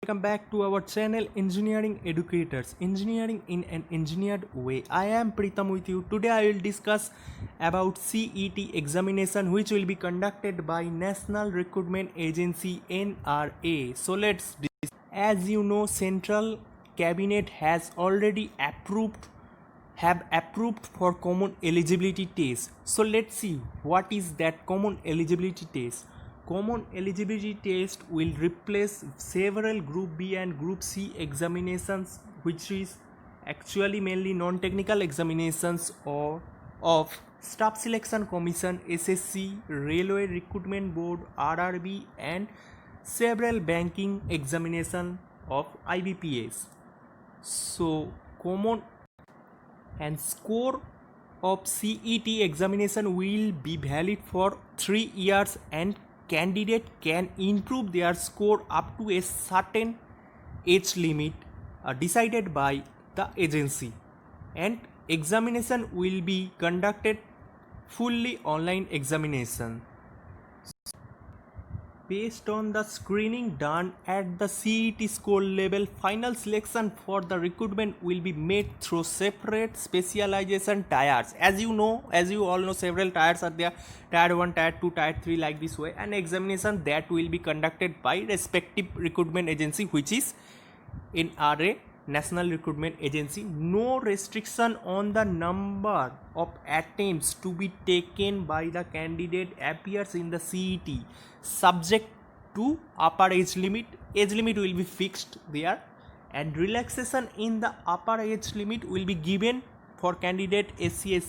Welcome back to our channel Engineering Educators, Engineering in an Engineered Way. I am Pritam with you. Today I will discuss about CET examination which will be conducted by National Recruitment Agency NRA. So let's discuss. As you know, Central Cabinet has already approved for common eligibility test. So let's see what is that common eligibility test. Common eligibility test will replace several Group B and Group C examinations, which is actually mainly non-technical examinations or of Staff Selection Commission, SSC, Railway Recruitment Board, RRB, and several banking examination of IBPS. So common and score of CET examination will be valid for 3 years, and candidate can improve their score up to a certain age limit decided by the agency, and examination will be conducted fully online examination. Based on the screening done at the CET score level, final selection for the recruitment will be made through separate specialization tiers. As you all know, several tiers are there: tier 1, tier 2, tier 3, like this way. And examination that will be conducted by respective recruitment agency, which is NRA, National Recruitment Agency. No restriction on the number of attempts to be taken by the candidate appears in the CET, subject to upper age limit. Age limit will be fixed there, and relaxation in the upper age limit will be given for candidate SC,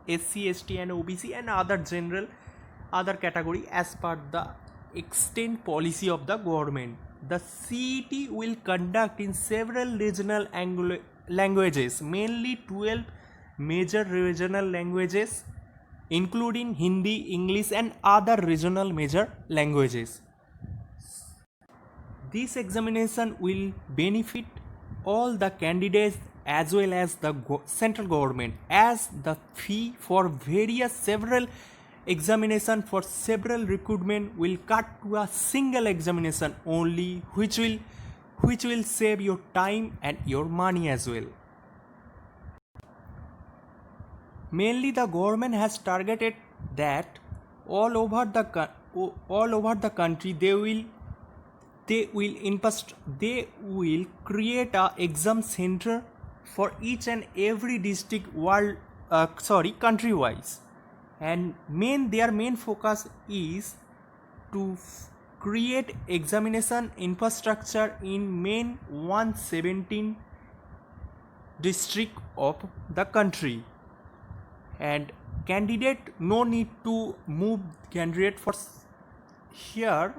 ST and OBC and other category as per the extent policy of the government. The CET will conduct in several regional languages, mainly 12 major regional languages, including Hindi, English, and other regional major languages. This examination will benefit all the candidates as well as the central government, as the fee for several examination for several recruitment will cut to a single examination only, which will save your time and your money as well. Mainly the government has targeted that all over the country they will create a exam center for each and every district country wise, and their main focus is to create examination infrastructure in main 117 district of the country. And candidate no need to move candidate for here.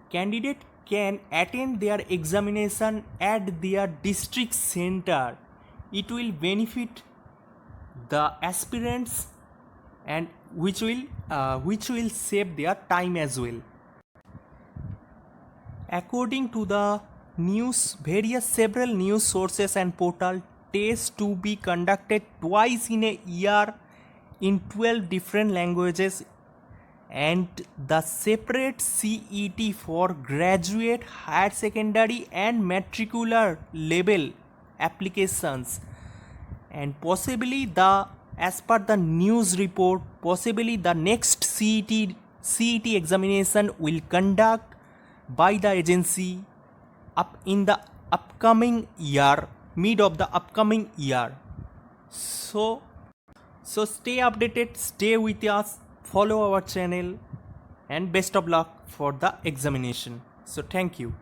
Candidate can attend their examination at their district center. It will benefit the aspirants, and which will save their time as well. According to the several news sources and portal, tests to be conducted twice in a year in 12 different languages, and the separate CET for graduate, higher secondary and matricular level applications, and possibly as per the news report, possibly the next CET examination will conduct by the agency in the upcoming year, mid of the upcoming year. So stay updated, stay with us, follow our channel, and best of luck for the examination. So thank you.